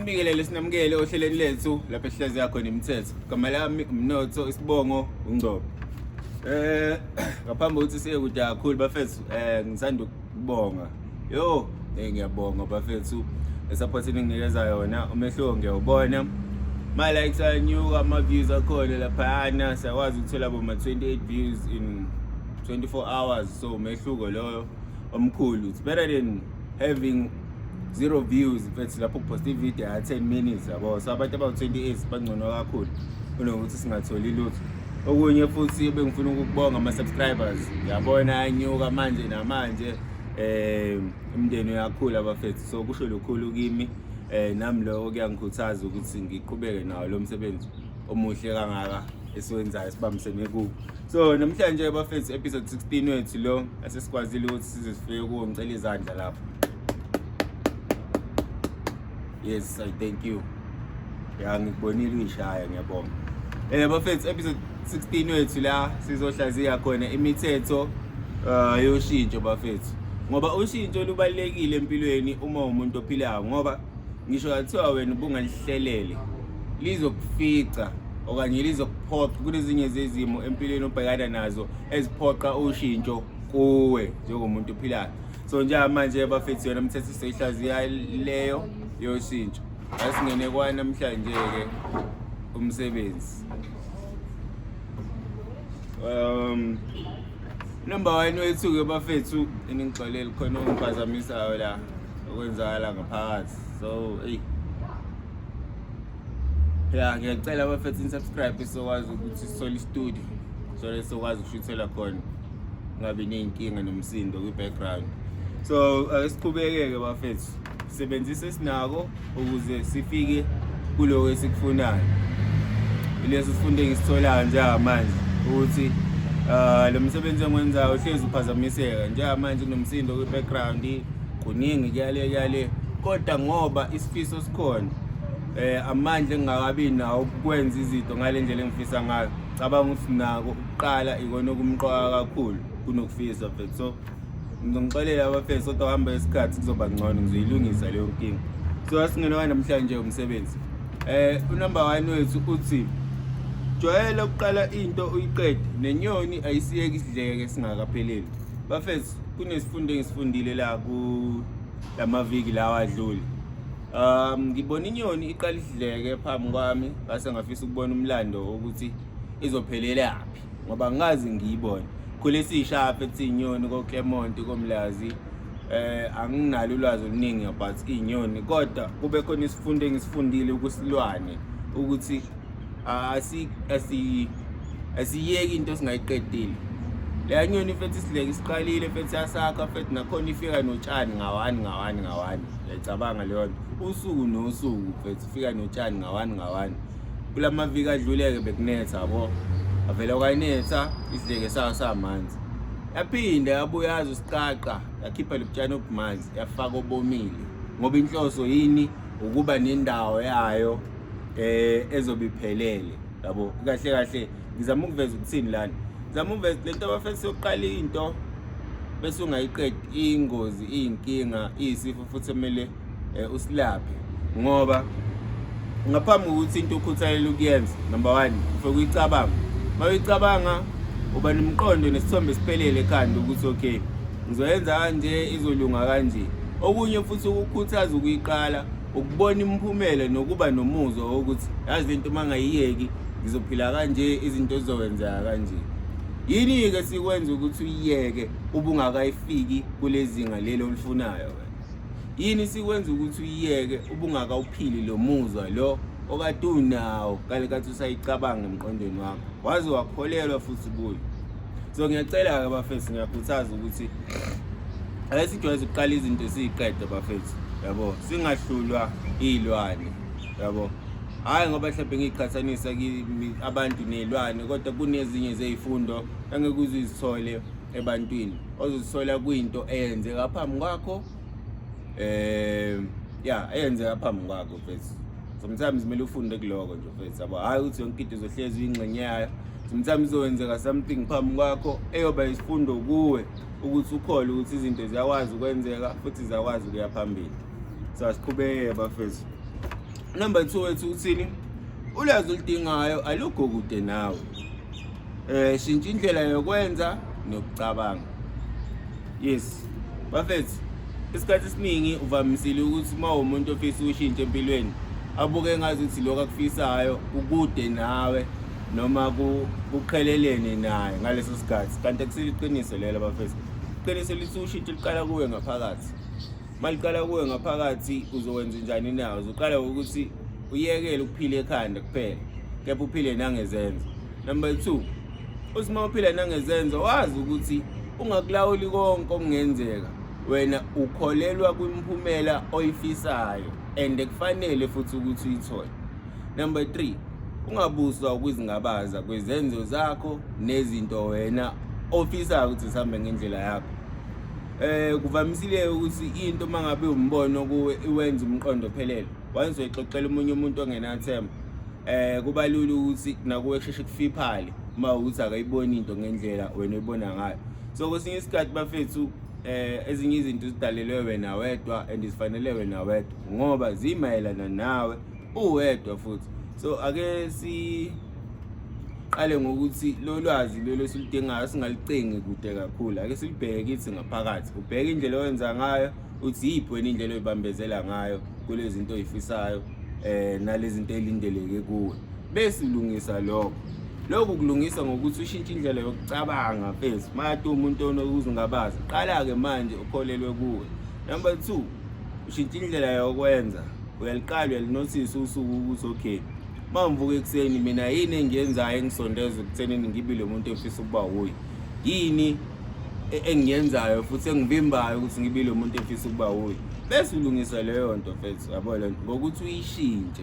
Sinibingelele sinamukele ohlelweni lethu lapha esihlazi yakho nemithetho. Igama lami Mnotho Isibongo uNgcobo. Ngaphambi kokuthi siye kude kakhulu bafethu ngisanda ukubonga. Ngiyabonga bafethu support eninginikeza yona. Umehluko ngiyawubona. My likes anyuka, ama views akhona laphana siyakwazi ukuthola boma 28 views in 24 hours. So umehluko loyo omkhulu. It's better than having 0 views mfethu lapho uposta ivideo ya 10 minutes yabo. So abantu aba 28 bangcono kakhulu kunokuthi singatholi lutho. Okunye futhi bengifuna ukubonga ama subscribers. Ngiyabona anyuka manje namanje imndeni yakhula abafethu. So kusho lokhulu kimi nami lo kuyangikhuthaza ukuthi ngiqhubeke nawo lo msebenzi omuhle kangaka esiwenzayo sibambisene ku. So namhlanje abafethu episode 16 wethu lo asesikwazile ukuthi size sifike kuwo ngicela izandla lapha. Yes, I thank you. Ngikubonile uyishaya ngiyabonga. Bafethu episode 16 wethu la sizohlaziya khona imithetho yoshintsho bafethu. Ngoba ushintsho lubalekile empilweni uma umuntu ophilayo ngoba ngisho kathiwa wena ubungalihlelele lizokufica okanye lizokuphoqa kunezinye zezimo empilweni obhekana nazo eziphoqa ushintsho kuwe njengomuntu ophilayo. So manje bafethu yona imithetho siyihlaziya leyo yoshintsho. Asingene kwa namhlanje ke umsebenzi. Number 1 wethu ke bafethu eningixolele khona ungiphazamisayo la okwenzakala ngaphakathi. So ngiyacela bafethu subscribe sokwazi ukuthi sisole studio. So lesokwazi ukushuthela khona. Ngabe nenkinga nomsindo kwi background. So siqhubeke ke bafethu. Sisebenzise isinako ukuze sifike kulo esikufunayo. Ileso sifunde ngisitholayo njengamanje ukuthi lo msebenzi engiwenzayo uhlezi uphazamiseka njengamanje kunomsindo kwi background kuningi yale kodwa ngoba isifiso sikhona amandla engakabi nawo ukwenza izinto ngale ndlela engifisa ngayo. Cabanga ukuthi nako ukuqala ikona okumqoka kakhulu kunokufisa mfethu. So ngizongixolela abafethu kodwa uhamba isikhathi kuzoba ngcono ngizoyilungisa leyo nkinga. So asingena namhlanje umsebenzi. Number 1 wethu uthi jwayela ukuqala into uyiqede nenyoni ayisiyeki isidleke singakapheleli. Bafethu kunesifundo engisifundile la ku lamaviki lawa adlule. Ngibona inyoni iqala isidleke phambi kwami base ngafisa ukubona umlando ukuthi izophelela yaphi ngoba ngazi ngiyibona. Kulesishaphe ethi inyoni ko Clermont koMlazi anginalo ulwazi oluningi about inyoni kodwa kube khona isifundo engisifundile ukusilwane ukuthi asiyeki into singayiqedile. Le nyoni mfethu isidleke isiqalile mfethu yasakha mfethu nakhona ifika notshani ngawani. Ngiyacabanga leyo usuku nosuku mfethu ifika notshani ngawani. Kulamaviki adluleke bekunetha yabo. Avela kwanetha isidleke samanzi. Yaphinde yabuya yazo siqaqa yakhipha lobutshani obumanzi yafaka obomile. Ngoba inhloso yini ukuba nendawo yayo ezobiphelele yabo. Kahle ngizama ukuveza ukuthini lana. Ngizama ukuveza lento abafethu yokuqala into bese ungayiqedi ingozi inkinga isifo futhi emele usilaphe ngoba ngaphambi kokuthi into ukhuthalela ukuyenza number 1 ufike uyicabanga. Mawuyicabanga uba nomqondo nesithombe siphelele ekhanda ukuthi okay ngizoyenza kanje izolunga kanje. Okunye futhi ukukhuthaza ukuyiqala ukubona imphumela nokuba nomuzwa ukuthi yazi into mangayiyeki ngizophila kanje izinto zizowenza kanje. Yini ke sikwenza ukuthi uyiyeke ubungakayifiki kulezinga lelo olifunayo wena? Yini sikwenza ukuthi uyiyeke ubungakawuphili lo muzwa lo okade unawo kale kathi usayicabanga emqondweni wakho wazi wakholelwa futhi kuyo? So ngiyacela ke bafethu ngiyakhuthaza ukuthi asijwayeze ukuqala izinto siziqede bafethu yabo singahlulwa izilwane yabo. Hayi ngoba mhlawumbe ngiqhathanisa abantu nezilwane kodwa kunezinye zezifundo engeke uzizithole ebantwini ozithola kuyinto eyenzeka phambi kwakho eyenzeka phambi kwakho mfethu. Sometimes kumele ufunde kuloko nje mfethu yabo. Hayi ukuthi yonke into izohlezi ingxenye yayo. Sometimes izowenzeka something phambi kwakho eyoba isifundo kuwe ukuthi ukhole ukuthi izinto ziyakwazi ukwenzeka futhi ziyakwazi ukuya phambili. So asiqhubeke bafethu. Number 2 wethu uthini? Ulwazi oludingayo alukho kude nawe. Shintsha indlela yokwenza nokucabanga. Yes. Bafethu, isikhathi esiningi uvamisile ukuthi uma umuntu ofisa ushintsho empilweni, abuke ngazi ukuthi lokho akufisayo ukude nawe noma kuqhelelene naye ngaleso sikhathi. Kanti akusilo iqiniso lelo bafethu. Iqiniso lithi ushintsho liqala kuwe ngaphakathi. Maliqala kuwe ngaphakathi uzokwenza njani na? Uzoqala ukuthi uyekele ukuphila ekhanda kuphela, kepha uphile nangezenzo. Number 2, usima uphila nangezenzo wazi ukuthi ungakulawuli konke okungenzeka. Wena ukholelwa kwimphumela oyifisayo and kufanele futhi ukuthi uyithole. Number 3, ungabuswa ukuzingabaza kwezenzo zakho nezinto wena ofisayo ukuthi zihambe ngendlela yakho. Kuvamisile ukuthi into mangabe umbono kuwe iwenza umqondo ophelele. Once uyixoxela umunye umuntu ongenathemba, kuba lula ukuthi nakuwe kusheshe kufiphale uma ukuthi akayiboni into ngendlela wena uyibona ngayo. So kwesinye isikhathi bafethu ezinye izinto zidalelwe wena wedwa and zifanele wena wedwa ngoba zimayelana nawe uwedwa futhi. So ake siqale ngokuthi lo lwazi lelo siludingayo singalicingi kude kakhulu. Ake silibheke kithi ngaphakathi. Ubheke indlela owenza ngayo, uthi yiphi wena indlela oyibambezela ngayo kulezi zinto oyifisayo nalezi zinto elindeleke kuwe. Bese ulungisa lokho. Lokho kulungisa ngokuthi ushintshe indlela yokucabanga phezulu. Manje umuntu onokuzingabaza, qala ke manje ukholelwe kuwe. Number 2, ushintshe indlela yokwenza. Uyaliqala uyalinothisa usuku ukuthi okay, mawuvuka ekseni mina yini engiyenzayo engisondeza ukuthenini ngibe lo muntu ofisa ukuba uyi. Yini engiyenzayo futhi engivimbayo ukuthi ngibe lo muntu ofisa ukuba uyi. Bese ulungisa leyo nto mfethu, yabo lento ngokuthi uyishintshe,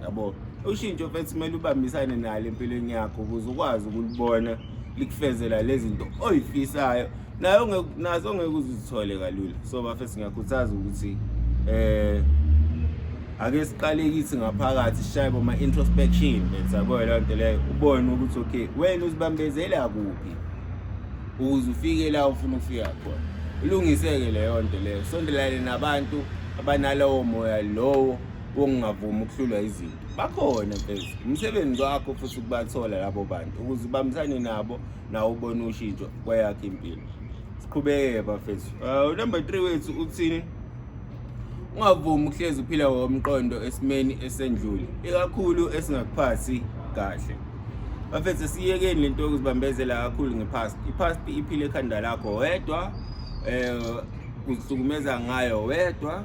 yabo. Ushintsho mfethu kumele ubambisane nalo empilweni yakho ukuze ukwazi ukulibona likufezela lezi zinto oyifisayo nazo ngeke uzithole kalula. So bafethu ngiyakhuthaza ukuthi ake siqale kithi ngaphakathi sishaye boma introspection bese yabo leyo nto leyo ubone ukuthi okay wena uzibambezela kuphi ukuze ufike la ufuna ukufika khona. Ulungiseke leyo nto leyo, sondelane nabantu abanalowo moya lowo ongavumi ukuhlulwa izinto. Bakhona mfethu, umsebenzi wakho futhi ukubathola labo bantu ukuze ubambisane nabo nawe ubone ushintsho kweyakhe impilo. Siqhubeke bafethu. Number 3 wethu uthini? Ungavumi ukuhlezi uphila ngomqondo esimeni esendlule, ikakhulu esingakuphathi kahle. Bafethu siyekeni lento yokuzibambezela kakhulu ngepast. Ipast iphile ekhanda lakho wedwa, uzihlukumeza ngayo wedwa,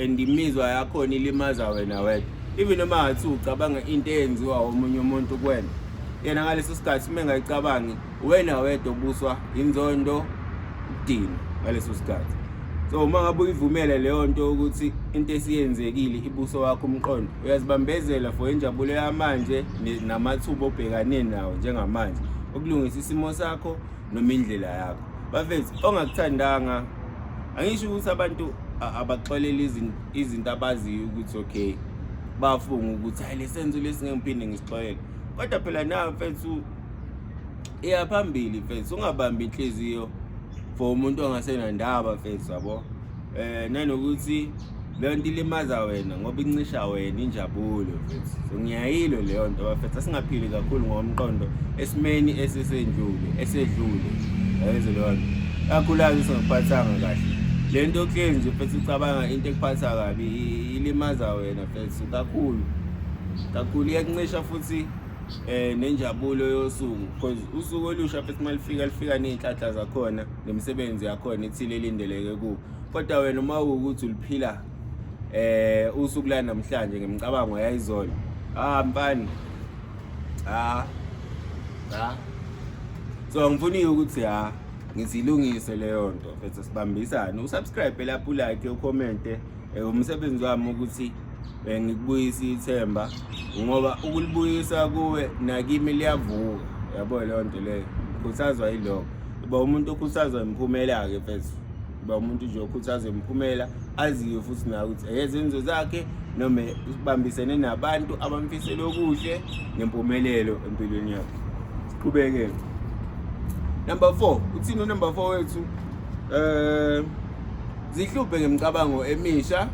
and imizwa yakho ilimaza wena wedwa. Even noma ngathi ucabanga into eyenziwa omunye umuntu kuwena, yena ngaleso sikhathi mengayicabangi wena wedwa ubuswa inzondo udini ngaleso sikhathi. So uma ngabe uyivumela leyo nto ukuthi into esiyenzekile ibuso wakho umqondo, uyazibambezela for injabulo yamanje namathuba obhekane nawo njengamanje ukulungisa isimo sakho noma indlela yakho. Bafethu, ongakuthandanga angisho ukuthi abantu abaxolela izinto abaziyo ukuthi okay bafunga ukuthi hayi lesenzo lesingemphinde ngisixolele. Kodwa phela nawe mfethu iyaphambili mfethu, ungabambi inhliziyo for umuntu ongasenandaba mfethu, yabo. Nanokuthi leyo nto ilimaza wena ngoba incisha wena injabulo mfethu. So ngiyayilo leyo nto bafethu, asingaphili kakhulu ngomqondo esimeni esedlule. Yayizo leyo nto. Kakhulukazi singaphathanga kahle. Le nto kuhlezi nje mfethu ucabanga into ekuphatha kabi ilimaza wena mfethu kakhulu iyakuncisha futhi nenjabulo yosuku, because usuku olusha mfethu malifika nezinhlanhla zakhona nemisebenzi yakhona ethile elindeleke kuwo. Kodwa wena uma ukuthi uliphila usuku la namhlanje ngemicabango yayizolo, mfana so ngifuna ukuthi ngisilungise leyo nto mfethu, sibambisane. Usubscribe lapho, ulike, ucommente. Umsebenzi wami ukuthi ngikubuyisa ithemba ngoba ukulibuyisa kuwe nakimi liyavuka, yabo leyo nto leyo. Ukhuthazwa yilokho, uba umuntu okhuthazwa imphumela ke mfethu, uba umuntu nje okhuthazwa imphumela aziyo futhi na ukuthi eyenzo zakhe noma ubambisene nabantu abamfisela okuhle nempumelelo empilweni yakhe. Siqhubeke. Number 4, uthini number 4 wethu? Zihluphe ngemicabango emisha.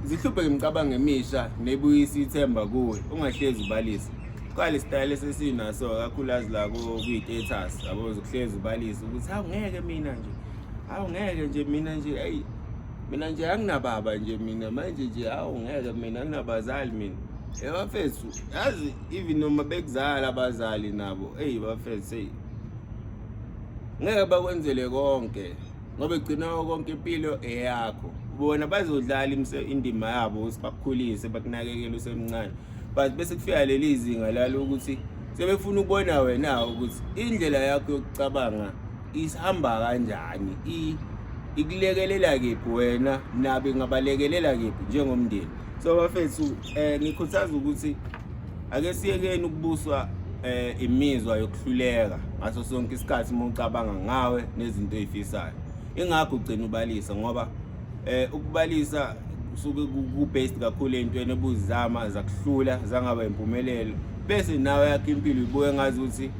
zihluphe ngemicabango emisha nebuyisa ithemba kuwe ungahlezi ubalisa. Kwale style esesinaso kakhulukazi la kwi-status yabo zokuhlezi ubalisa ukuthi ngeke mina nje hey mina nje anginababa nje mina manje nje ngeke mina anginabazali mina. Bafethu yazi even noma bekuzala abazali nabo bafethu ngeke bakwenzele konke ngoba egcina konke impilo eyakho. Bona bazodlala indima yabo ukuthi bakukhulise bakunakekele usemncane, but bese kufika leli zinga lalo ukuthi sebefuna ukubona wena ukuthi indlela yakho yokucabanga ihamba kanjani, ikulekelela kephi wena nabe ngabalekelela kephi njengomndeni. So bafethu ngikhuthaza ukuthi ake siyekeni ukubuswa imizwa yokuhluleka ngaso sonke isikhathi uma ucabanga ngawe nezinto ezifisayo. Ingakho ugcina ubalisa ngoba ukubalisa usuke ku-based kakhulu entweni ebuzizama zakuhlula zangaba impumelelo, bese nawe yakho impilo ibuye ngazi ukuthi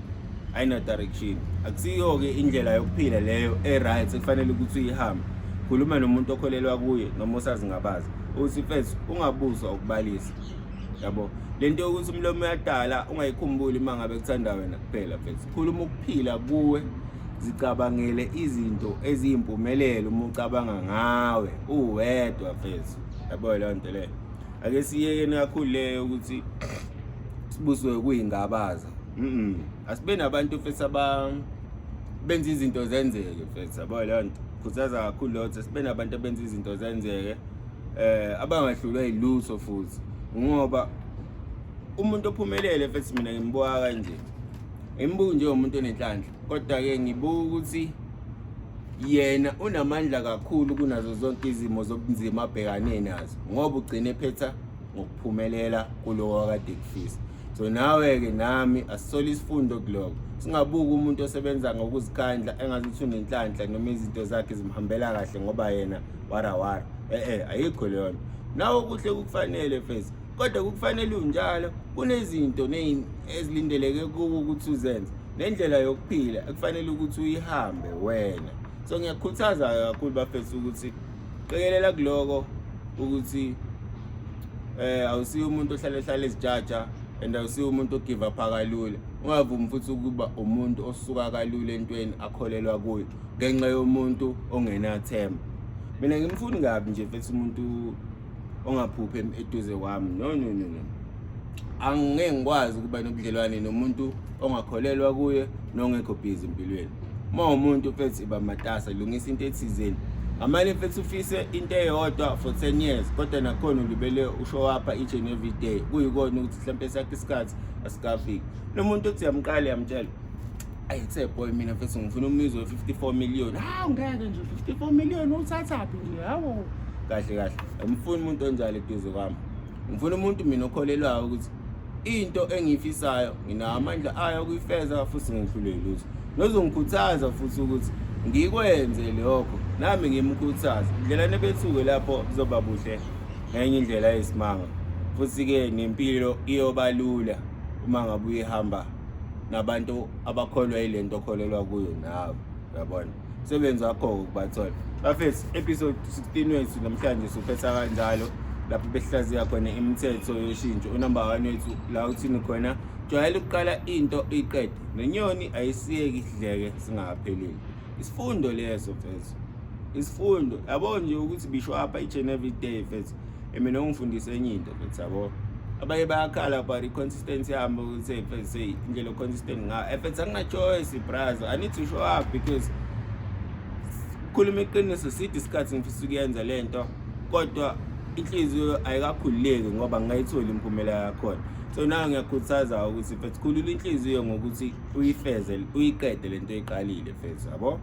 ayina direction. Akusiyo-ke indlela yokuphila leyo right ekufanele ukuthi uyihambe. Khuluma nomuntu okholelwa kuye noma osazi ngabazi ukuthi mfethu ungabuzwa ukubalisa, yabo lento yokuthi umlomo uyadala ungayikhumbuli uma ngabe kuthanda wena kuphela. Mfethu khuluma ukuphila kuwe, zicabangele izinto eziyimpumelelo uma ucabanga ngawe uwedwa mfethu, yabo leyo nto leyo. Ake siyekeni kakhulu leyo ukuthi sibuswe kuyingabaza. Asibe nabantu mfethu benza izinto zenzeke mfethu, yabo leyo nto. Khuthaza kakhulu lokho sibe nabantu abenza izinto zenzeke abangahlulwa yilutho futhi, ngoba umuntu ophumelele mfethu mina ngimbuka kanje, ngimbuka nje umuntu onenhlanhla, kodwa ke ngibuka ukuthi yena unamandla kakhulu kunazo zonke izimo zobunzima abhekane nazo, ngoba ugcine ephetha ngokuphumelela kuloko akade kufisa. So nawe ke nami asisole isifundo kuloko, singabuka umuntu osebenza ngokuzikhandla engazi ukuthi unenhlanhla noma izinto zakhe zimhambela kahle ngoba yena wara ayikho leyo. Nawe kuhle kukufanele mfethu, kodwa kukufanele unjalo kunezinto ezilindeleke kuwe ukuthi uzenze, nendlela yokuphila ekufanele ukuthi uyihambe wena. So ngiyakhuthaza kakhulu bafethu ukuthi qekelela kuloko ukuthi awusiyo umuntu ohlala ezijaja and awusiyo umuntu ogive up kalula. Ungavumi futhi ukuba umuntu osuka kalula entweni akholelwa kuyo ngenxa yomuntu ongenathemba. Mina ngimfuni kabi nje mfethu umuntu ongaphuphi eduze kwami. No. Angeke ngikwazi ukuba nobudlelwane nomuntu ongakholelwa kuye nongekho busy empilweni. Uma umuntu mfethu iba matasa, lungisa into ethizeni. Ngamanye mfethu ufise into eyodwa for 10 years, kodwa nakhona ulibele ushow up each and every day. Kuyikona ukuthi mhlambe sakhe isikhathi asikafiki. Nomuntu othi yamqala yamtshela, ayithe boy mina mfethu ngifuna umizwa 54 million. Ngeke nje 54 million uthathaphi nje, yabo. Kahle. Ngifuna umuntu onjalo eduze kwami. Ngifuna umuntu mina okholelwayo ukuthi into engiyifisayo nginamandla ayo kuyifeza futhi ngihlule lutho. Nozongikhuthaza futhi ukuthi ngikwenze lokho, nami ngimkhuthaza. Indlela nebethuke lapho kuzoba buhle ngenye indlela eyisimanga. Futhi ke nempilo iyobalula uma ngabe uyihamba nabantu abakholwa yilento okholelwa kuyo nawe, uyabona. Sebenza wakho ukubathola. Bafethu episode 16 wethu namhlanje suphetha kanjalo lapho behlaziya khona imithetho yoshintsho. Unumber 1 wethu la uthini khona, jwayele ukuqala into iqede, nenyoni ayisiyeki idleke singapheleli. Isifundo leso mfethu, isifundo. Yabo nje ukuthi bisho apha each and every day mfethu. Mina ngifundise enye into mfethu, yabo. Abaye bayakhala but consistency yami ukuthi mfethu indlela consistent nga mfethu angina choice brother. I need to show up because khuluma iqiniso sithi isikhathi ngifisa ukuyenza lento, kodwa inhliziyo ayikakhululeki ngoba ngayithola impumela yakho. So nawe ngiyakhuthaza ukuthi mfethu khulula inhliziyo ngokuthi uyifeze uyiqede lento eyiqalile mfethu, yabo.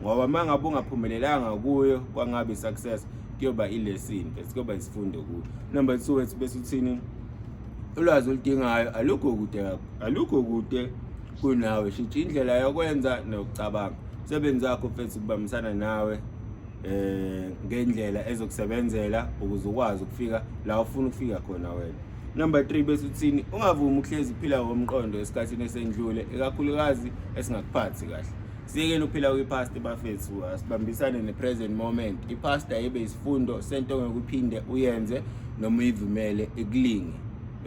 Ngoba mangabe ungaphumelelanga kuyo kwangabe success kuyoba ilesson mfethu, kuyoba isifundo kuyo. Number 2 wethu bese uthini, ulwazi oludingayo alukho kude kunawe. Shintsha indlela yokwenza nokucabanga. Sebenza wakho mfethu kubambisana nawe ngendlela ezokusebenzela ukuze ukwazi ukufika la ufuna ukufika khona wena. Number 3 bese uthini, ungavumi ukuhlezi phila ngomqondo esikhathini esendlule, ekakhulukazi esingakuphathi kahle. siyekeni ukuphila kwi-past bafethu, asibambisane ne-present moment. I-past ayibe isifundo sento ongeke uphinde uyenze noma uyivumele ikulinge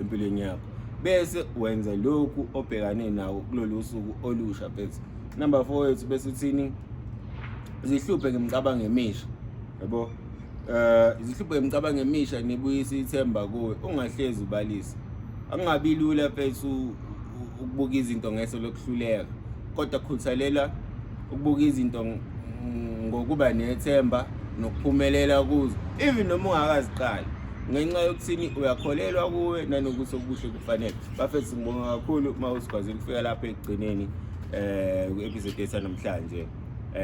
empilweni yakho, bese wenza lokhu obhekane nawo kulolu suku olusha fethu. Number 4 wethu bese uthini, zihluphe ngemicabango emisha, yabo. Zihluphe ngemicabango emisha nibuyisa ithemba kuwe, ungahlezi ubalisa. Angabi lula fethu ukubuka izinto ngeso lokuhluleka, kodwa khuthalela ukubuka izinto ngokuba nethemba nokuphumelela kuzo, even noma ungakaziqali, ngenxa yokuthini uyakholelwa kuwe nanokuthi okuhle kufanele. Bafethu ngibonga kakhulu uma usikwazile ukufika lapha ekugcineni ku-episode namhlanje.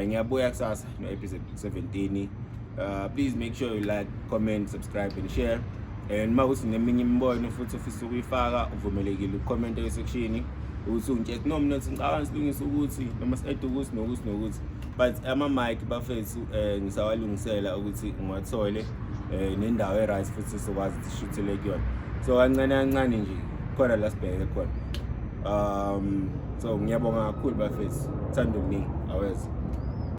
Ngiyabuya kusasa no-episode 17. Please make sure you like, comment, subscribe and share. And uma usineminye imibono futhi ufisa ukuyifaka, uvumelekile ucomment section ukuthi untshethe noma nothi ngicabanga silungise ukuthi noma si-add ukuthi nokuthi. But ama-mic bafethu ngisawalungisela ukuthi ngiwathole nendawo e-right futhi sizokwazi ukuthi sishuthele kuyona. So kancane nje khona la sibheke khona. So ngiyabonga kakhulu bafethu, thando mningi aweza.